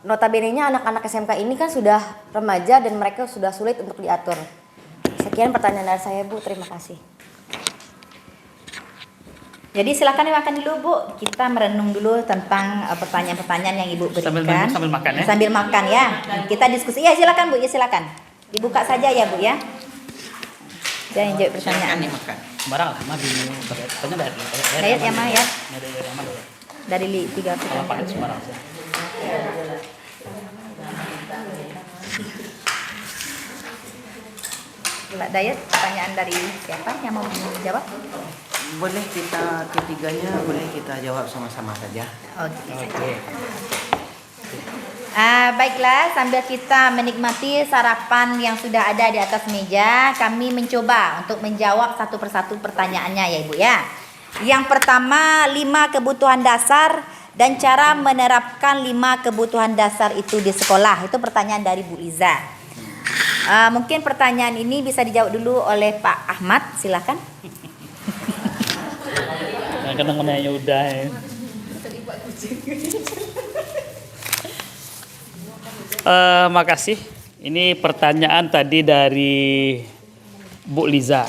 notabene-nya anak-anak SMK ini kan sudah remaja dan mereka sudah sulit untuk diatur. Sekian pertanyaan dari saya Bu, terima kasih. Jadi silakan dimakan dulu Bu. Kita merenung dulu tentang pertanyaan-pertanyaan yang Ibu berikan. Sambil makan ya. Sambil makan ya. Kita diskusi. Ya silakan Bu, ya silakan. Dibuka saja ya Bu ya. Jangan jawab pertanyaan. Ini makan. Sembarang lah, mah bingung. Tanya Dayat ya Mah ya. Yang mana? Dari 3 Kalau pakai pertanyaan. sembarang sih. Pak Dayat, pertanyaan dari siapa yang mau menjawab? Boleh kita ketiganya, boleh kita jawab sama-sama saja. Oke. Baiklah, sambil kita menikmati sarapan yang sudah ada di atas meja, kami mencoba untuk menjawab satu persatu pertanyaannya ya Ibu ya. Yang pertama, 5 kebutuhan dasar dan cara menerapkan 5 kebutuhan dasar itu di sekolah. Itu pertanyaan dari Bu Liza. Mungkin pertanyaan ini bisa dijawab dulu oleh Pak Ahmad, silakan. Kadang menanya udah ya. Makasih. Ini pertanyaan tadi dari Bu Liza.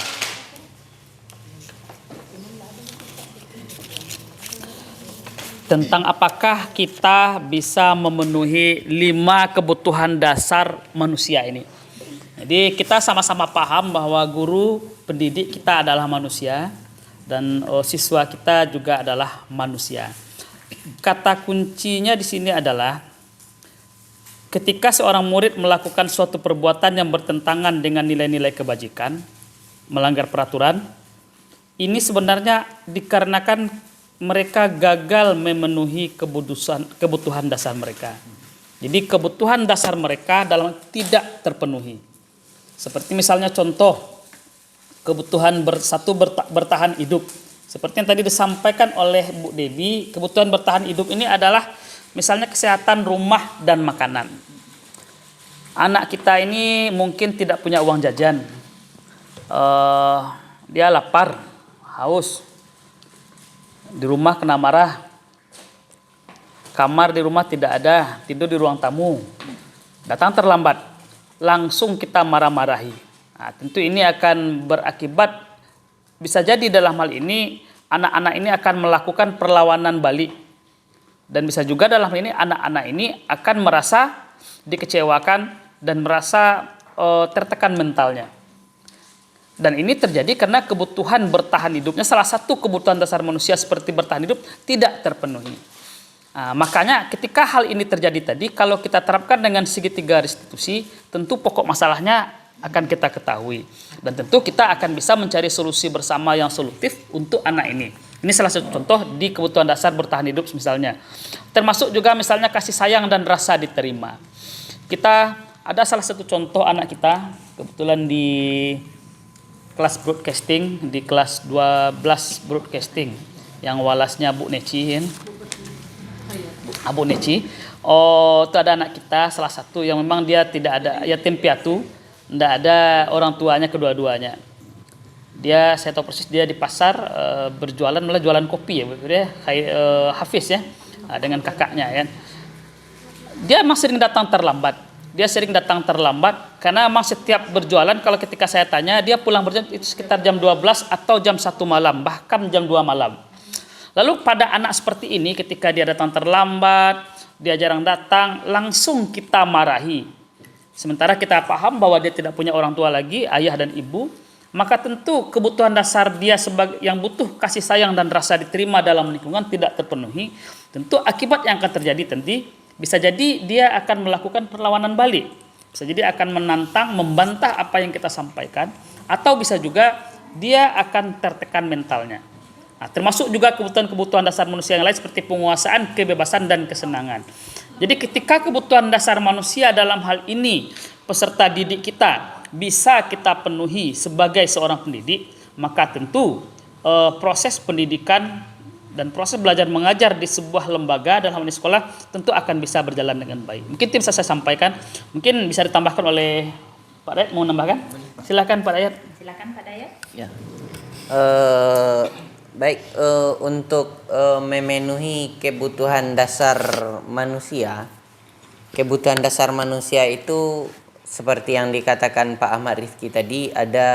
tentang apakah kita bisa memenuhi 5 kebutuhan dasar manusia ini. Jadi kita sama-sama paham bahwa guru pendidik kita adalah manusia dan siswa kita juga adalah manusia. Kata kuncinya di sini adalah ketika seorang murid melakukan suatu perbuatan yang bertentangan dengan nilai-nilai kebajikan, melanggar peraturan, ini sebenarnya dikarenakan mereka gagal memenuhi kebutuhan dasar mereka. Jadi kebutuhan dasar mereka tidak terpenuhi. Seperti misalnya contoh kebutuhan bertahan hidup. Seperti yang tadi disampaikan oleh Bu Debbie, kebutuhan bertahan hidup ini adalah misalnya kesehatan, rumah, dan makanan. Anak kita ini mungkin tidak punya uang jajan. Dia lapar, haus. Di rumah kena marah. Kamar di rumah tidak ada, tidur di ruang tamu. Datang terlambat, langsung kita marah-marahi. Nah, tentu ini akan berakibat, bisa jadi dalam hal ini anak-anak ini akan melakukan perlawanan balik. Dan bisa juga dalam hal ini anak-anak ini akan merasa dikecewakan dan merasa tertekan mentalnya. Dan ini terjadi karena kebutuhan bertahan hidupnya, salah satu kebutuhan dasar manusia seperti bertahan hidup tidak terpenuhi. Nah, makanya ketika hal ini terjadi tadi, kalau kita terapkan dengan segitiga restitusi, tentu pokok masalahnya akan kita ketahui. Dan tentu kita akan bisa mencari solusi bersama yang solutif untuk anak ini. Ini salah satu contoh di kebutuhan dasar bertahan hidup misalnya. Termasuk juga misalnya kasih sayang dan rasa diterima. Kita ada salah satu contoh anak kita, kebetulan di kelas broadcasting, di kelas 12 broadcasting, yang walasnya Bu Neci, Bu Neci. Itu ada anak kita salah satu yang memang dia tidak ada yatim piatu, tidak ada orang tuanya kedua-duanya. Saya tahu persis dia di pasar berjualan, malah jualan kopi ya, dia Hafiz ya, dengan kakaknya ya. Dia memang sering datang terlambat. Karena memang setiap berjualan, kalau ketika saya tanya, dia pulang berjualan itu sekitar jam 12 atau jam 1 malam, bahkan jam 2 malam. Lalu pada anak seperti ini, ketika dia datang terlambat, dia jarang datang, langsung kita marahi. Sementara kita paham bahwa dia tidak punya orang tua lagi, ayah dan ibu, maka tentu kebutuhan dasar dia sebagai yang butuh kasih sayang dan rasa diterima dalam lingkungan tidak terpenuhi. Tentu akibat yang akan terjadi bisa jadi dia akan melakukan perlawanan balik. Bisa jadi akan menantang, membantah apa yang kita sampaikan, atau bisa juga dia akan tertekan mentalnya. Nah, termasuk juga kebutuhan-kebutuhan dasar manusia yang lain seperti penguasaan, kebebasan, dan kesenangan. Jadi ketika kebutuhan dasar manusia dalam hal ini peserta didik kita bisa kita penuhi sebagai seorang pendidik, maka tentu proses pendidikan dan proses belajar mengajar di sebuah lembaga dalam hal ini sekolah tentu akan bisa berjalan dengan baik. Mungkin bisa saya sampaikan, mungkin bisa ditambahkan oleh Pak Dayat, mau menambahkan? Silakan Pak Dayat. Silakan Pak Dayat. Ya. Baik, untuk memenuhi kebutuhan dasar manusia itu seperti yang dikatakan Pak Ahmad Rizky tadi ada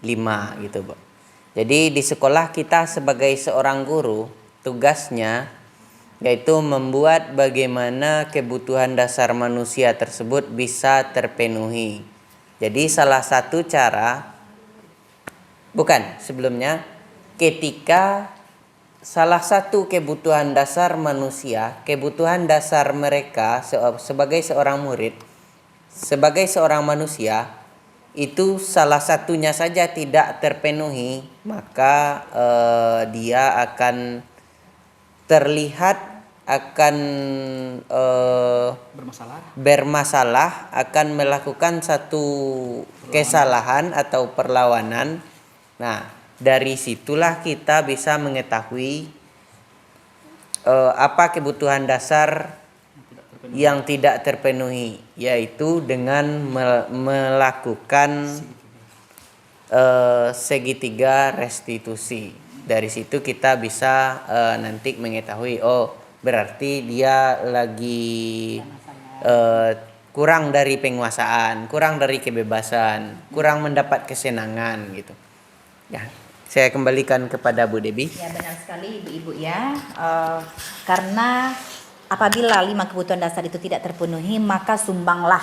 5 gitu, Pak. Jadi di sekolah kita sebagai seorang guru, tugasnya yaitu membuat bagaimana kebutuhan dasar manusia tersebut bisa terpenuhi. Jadi salah satu cara, ketika salah satu kebutuhan dasar manusia, kebutuhan dasar mereka sebagai seorang murid, sebagai seorang manusia, itu salah satunya saja tidak terpenuhi, maka dia akan terlihat akan bermasalah, akan melakukan satu kesalahan atau perlawanan. Nah, dari situlah kita bisa mengetahui apa kebutuhan dasar yang tidak terpenuhi, yaitu dengan melakukan segitiga restitusi. Dari situ kita bisa nanti mengetahui, berarti dia lagi kurang dari penguasaan, kurang dari kebebasan, kurang mendapat kesenangan gitu. Ya, Saya kembalikan kepada Bu Debbie. Ya benar sekali ibu-ibu ya. Karena apabila 5 kebutuhan dasar itu tidak terpenuhi, maka sumbanglah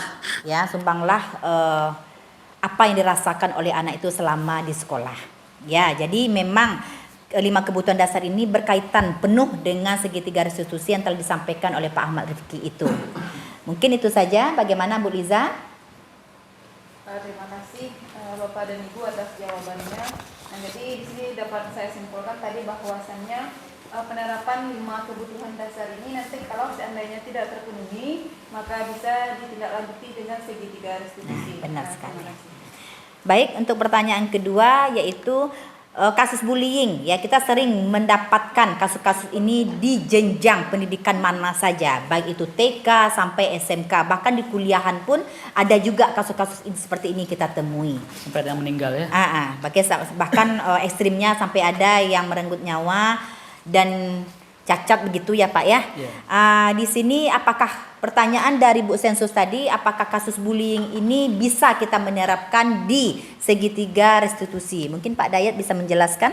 apa yang dirasakan oleh anak itu selama di sekolah. Ya, jadi memang 5 kebutuhan dasar ini berkaitan penuh dengan segitiga restitusi yang telah disampaikan oleh Pak Ahmad Rifki itu. Mungkin itu saja. Bagaimana Bu Liza? Terima kasih Bapak dan Ibu atas jawabannya. Nah, jadi di sini dapat saya simpulkan tadi bahwasannya penerapan 5 kebutuhan dasar ini nanti kalau seandainya tidak terpenuhi maka bisa ditindaklanjuti dengan segitiga restitusi. Benar Nah, sekali. terima kasih. Baik, untuk pertanyaan kedua yaitu kasus bullying. Ya, kita sering mendapatkan kasus-kasus ini di jenjang pendidikan mana saja, baik itu TK sampai SMK, bahkan di kuliahan pun ada juga kasus-kasus seperti ini kita temui. Sampai ada yang meninggal ya. Bahkan ekstrimnya sampai ada yang merenggut nyawa dan cacat begitu ya Pak ya. Di sini apakah pertanyaan dari Bu Sensus tadi, apakah kasus bullying ini bisa kita menerapkan di segitiga restitusi? Mungkin Pak Dayat bisa menjelaskan?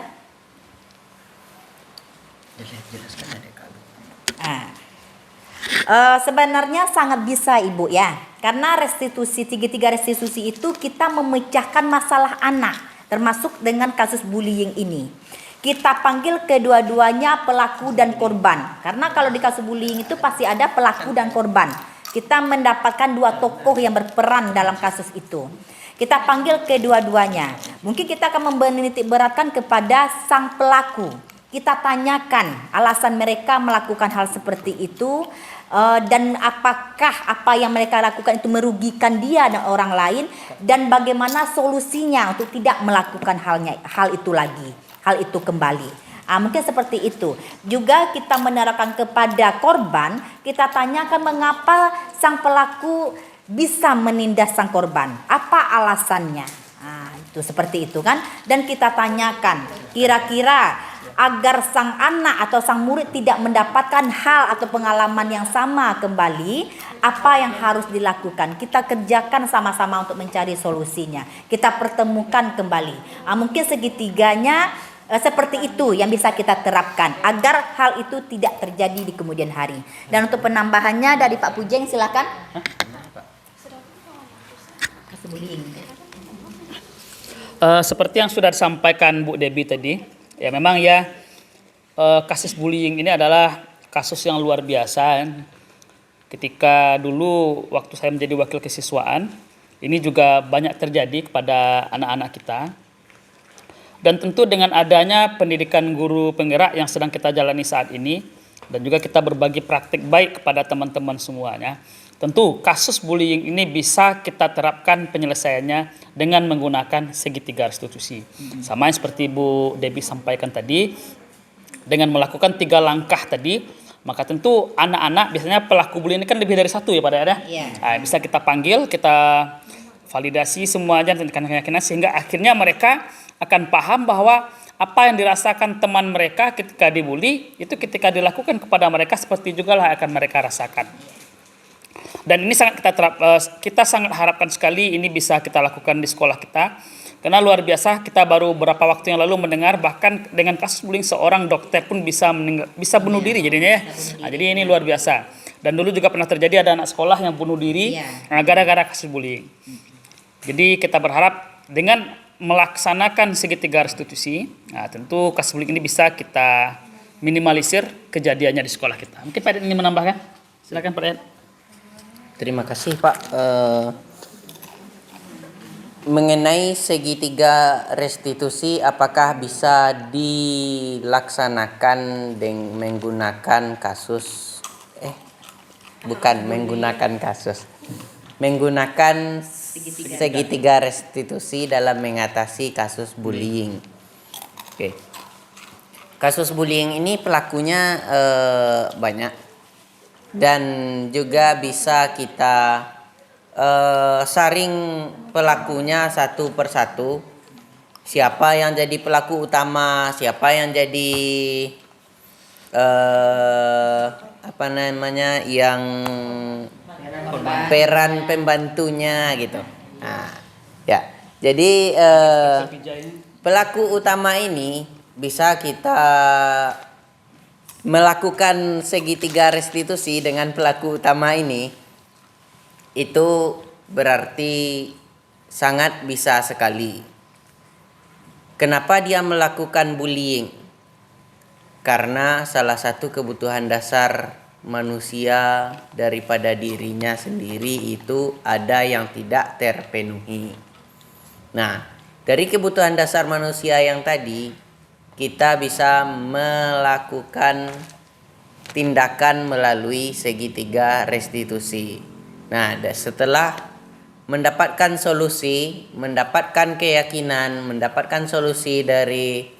Sebenarnya sangat bisa Ibu ya, karena restitusi, segitiga restitusi itu kita memecahkan masalah anak, termasuk dengan kasus bullying ini. Kita panggil kedua-duanya pelaku dan korban. Karena kalau di kasus bullying itu pasti ada pelaku dan korban. Kita mendapatkan 2 tokoh yang berperan dalam kasus itu. Kita panggil kedua-duanya. Mungkin kita akan menitik beratkan kepada sang pelaku. Kita tanyakan alasan mereka melakukan hal seperti itu, dan apakah apa yang mereka lakukan itu merugikan dia dan orang lain, dan bagaimana solusinya untuk tidak melakukan hal itu lagi. Hal itu kembali. Mungkin seperti itu. Juga kita menerapkan kepada korban, kita tanyakan mengapa sang pelaku bisa menindas sang korban. Apa alasannya? Itu seperti itu kan. Dan kita tanyakan, kira-kira agar sang anak atau sang murid tidak mendapatkan hal atau pengalaman yang sama kembali, apa yang harus dilakukan? Kita kerjakan sama-sama untuk mencari solusinya. Kita pertemukan kembali. Mungkin segitiganya seperti itu yang bisa kita terapkan agar hal itu tidak terjadi di kemudian hari. Dan untuk penambahannya dari Pak Pujeng silakan. Kasus bullying. Seperti yang sudah disampaikan Bu Debbie tadi, ya memang ya kasus bullying ini adalah kasus yang luar biasa. Ketika dulu waktu saya menjadi wakil kesiswaan, ini juga banyak terjadi kepada anak-anak kita. Dan tentu dengan adanya pendidikan guru penggerak yang sedang kita jalani saat ini, dan juga kita berbagi praktik baik kepada teman-teman semuanya, tentu kasus bullying ini bisa kita terapkan penyelesaiannya dengan menggunakan segitiga restitusi. Sama seperti Bu Debbie sampaikan tadi, dengan melakukan 3 langkah tadi, maka tentu anak-anak biasanya pelaku bullying ini kan lebih dari 1 ya Pak Dayat. Bisa kita panggil, kita validasi semuanya dan keyakinan sehingga akhirnya mereka akan paham bahwa apa yang dirasakan teman mereka ketika dibully itu ketika dilakukan kepada mereka seperti juga lah akan mereka rasakan. Dan ini sangat kita sangat harapkan sekali ini bisa kita lakukan di sekolah kita, karena luar biasa kita baru beberapa waktu yang lalu mendengar bahkan dengan kasus bullying seorang dokter pun bisa bunuh diri jadinya ya. Jadi ini luar biasa. Dan dulu juga pernah terjadi ada anak sekolah yang bunuh diri gara-gara kasus bullying. Jadi kita berharap dengan melaksanakan segitiga restitusi, tentu kasus bullying ini bisa kita minimalisir kejadiannya di sekolah kita. Mungkin Pak Ed ingin menambahkan? Silakan Pak Ed. Terima kasih Pak. Mengenai segitiga restitusi, apakah bisa dilaksanakan dengan menggunakan kasus? Menggunakan segitiga restitusi dalam mengatasi kasus bullying. Oke. Kasus bullying ini pelakunya banyak dan juga bisa kita saring pelakunya satu persatu. Siapa yang jadi pelaku utama, siapa yang jadi yang peran pembantunya gitu. Ya. Jadi pelaku utama ini bisa kita melakukan segitiga restitusi dengan pelaku utama ini, itu berarti sangat bisa sekali. Kenapa dia melakukan bullying? Karena salah satu kebutuhan dasar manusia daripada dirinya sendiri itu ada yang tidak terpenuhi. Nah, dari kebutuhan dasar manusia yang tadi, kita bisa melakukan tindakan melalui segitiga restitusi. Nah, setelah mendapatkan solusi, mendapatkan keyakinan, mendapatkan solusi dari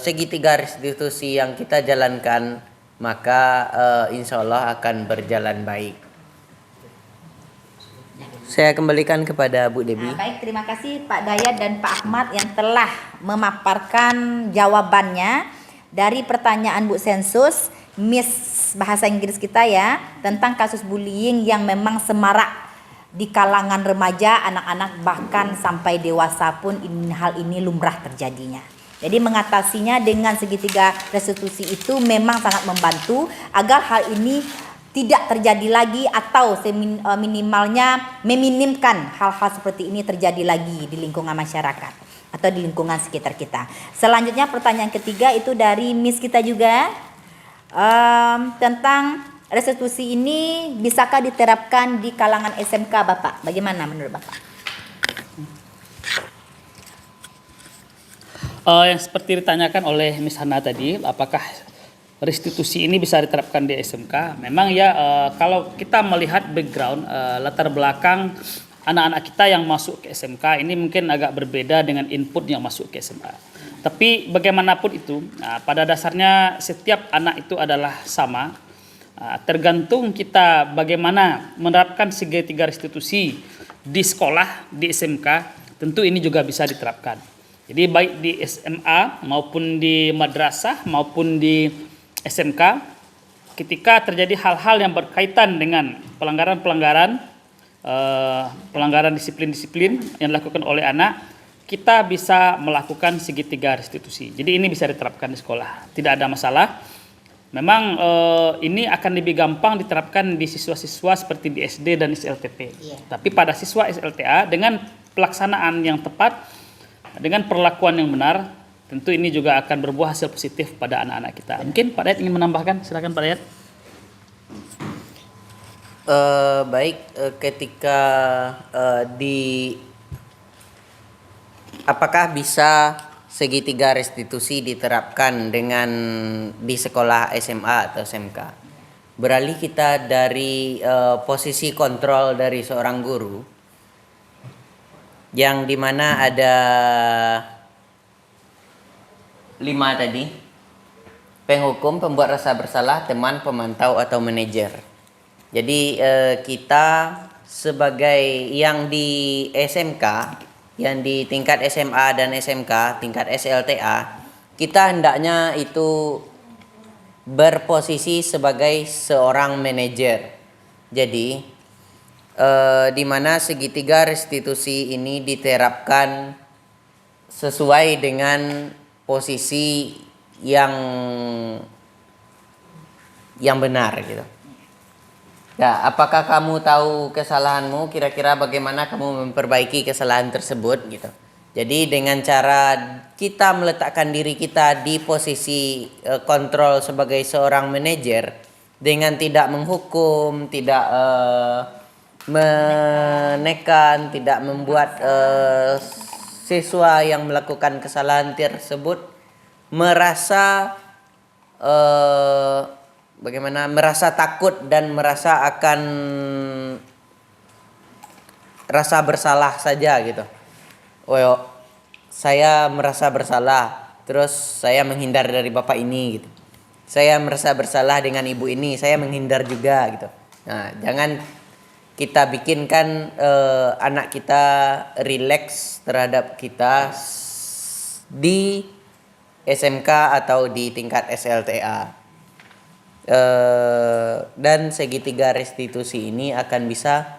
segitiga restitusi yang kita jalankan, maka insya Allah akan berjalan baik. Saya kembalikan kepada Bu Debbie. Baik, terima kasih Pak Dayat dan Pak Ahmad yang telah memaparkan jawabannya dari pertanyaan Bu Sensus, Miss Bahasa Inggris kita ya, tentang kasus bullying yang memang semarak di kalangan remaja, anak-anak bahkan sampai dewasa pun hal ini lumrah terjadinya. Jadi mengatasinya dengan segitiga restitusi itu memang sangat membantu agar hal ini tidak terjadi lagi atau minimalnya meminimkan hal-hal seperti ini terjadi lagi di lingkungan masyarakat atau di lingkungan sekitar kita. Selanjutnya pertanyaan ketiga itu dari Miss kita juga tentang restitusi ini bisakah diterapkan di kalangan SMK Bapak? Bagaimana menurut Bapak? Yang seperti ditanyakan oleh Miss Hana tadi, apakah restitusi ini bisa diterapkan di SMK? Memang ya, kalau kita melihat background, latar belakang anak-anak kita yang masuk ke SMK ini mungkin agak berbeda dengan input yang masuk ke SMA. Tapi bagaimanapun itu, pada dasarnya setiap anak itu adalah sama. Tergantung kita bagaimana menerapkan segitiga restitusi di sekolah, di SMK, tentu ini juga bisa diterapkan. Jadi baik di SMA maupun di madrasah maupun di SMK, ketika terjadi hal-hal yang berkaitan dengan pelanggaran disiplin-disiplin yang dilakukan oleh anak, kita bisa melakukan segitiga restitusi. Jadi ini bisa diterapkan di sekolah, tidak ada masalah. Memang ini akan lebih gampang diterapkan di siswa-siswa seperti di SD dan SLTP. Tapi pada siswa SLTA dengan pelaksanaan yang tepat, dengan perlakuan yang benar, tentu ini juga akan berbuah hasil positif pada anak-anak kita. Mungkin Pak Dayat ingin menambahkan, silakan Pak Dayat. Baik, ketika apakah bisa segitiga restitusi diterapkan dengan di sekolah SMA atau SMK? Beralih kita dari posisi kontrol dari seorang guru, yang dimana ada 5 tadi: penghukum, pembuat rasa bersalah, teman, pemantau, atau manajer. Jadi kita sebagai yang di SMK, yang di tingkat SMA dan SMK, tingkat SLTA, kita hendaknya itu berposisi sebagai seorang manajer. Jadi di mana segitiga restitusi ini diterapkan sesuai dengan posisi yang benar gitu. Ya, apakah kamu tahu kesalahanmu? Kira-kira bagaimana kamu memperbaiki kesalahan tersebut gitu. Jadi dengan cara kita meletakkan diri kita di posisi kontrol sebagai seorang manajer, dengan tidak menghukum, tidak menekan, tidak membuat siswa yang melakukan kesalahan tersebut merasa merasa takut dan merasa akan rasa bersalah saja gitu. Oh, saya merasa bersalah, terus saya menghindar dari bapak ini gitu. Saya merasa bersalah dengan ibu ini, saya menghindar juga gitu. Nah, jangan kita bikinkan anak kita rileks terhadap kita di SMK atau di tingkat SLTA. Dan segitiga restitusi ini akan bisa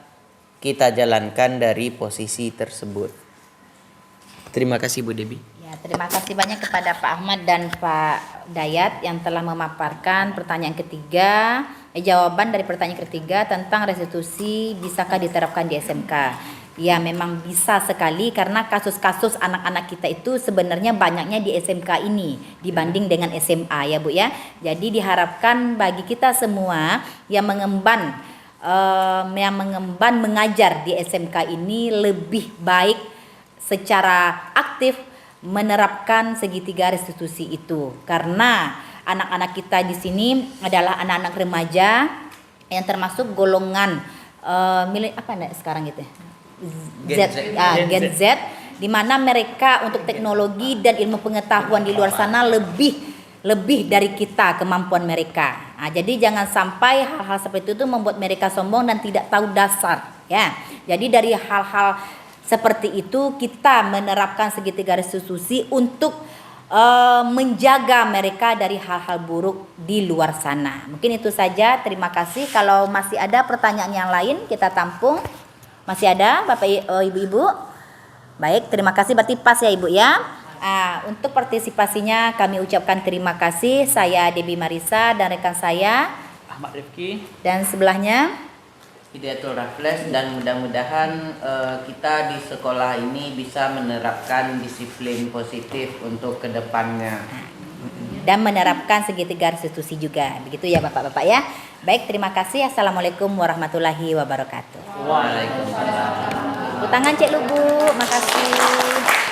kita jalankan dari posisi tersebut. Terima kasih Bu Debi. Ya, terima kasih banyak kepada Pak Ahmad dan Pak Dayat yang telah memaparkan pertanyaan ketiga, jawaban dari pertanyaan ketiga tentang restitusi bisakah diterapkan di SMK. Ya, memang bisa sekali karena kasus-kasus anak-anak kita itu sebenarnya banyaknya di SMK ini dibanding dengan SMA ya Bu ya. Jadi diharapkan bagi kita semua yang mengemban mengajar di SMK ini lebih baik secara aktif menerapkan segitiga restitusi itu karena anak-anak kita di sini adalah anak-anak remaja yang termasuk golongan sekarang gitu ya? Gen Z di mana mereka untuk teknologi dan ilmu pengetahuan di luar sana lebih dari kita kemampuan mereka. Nah, jadi jangan sampai hal-hal seperti itu membuat mereka sombong dan tidak tahu dasar ya. Jadi dari hal-hal seperti itu kita menerapkan segitiga restitusi untuk menjaga mereka dari hal-hal buruk di luar sana. Mungkin itu saja. Terima kasih. Kalau masih ada pertanyaan yang lain kita tampung. Masih ada Bapak Ibu-ibu? Baik, terima kasih. Berarti pas ya Ibu ya. Untuk partisipasinya kami ucapkan terima kasih. Saya Debi Marisa dan rekan saya Ahmad Rifki. dan sebelahnya Hidayatul Raffles, dan mudah-mudahan kita di sekolah ini bisa menerapkan disiplin positif untuk kedepannya. dan menerapkan segitiga restitusi juga. Begitu ya Bapak-bapak ya. Baik, terima kasih. Assalamualaikum warahmatullahi wabarakatuh. Waalaikumsalam. Tepuk tangan Cek Lubu. Makasih.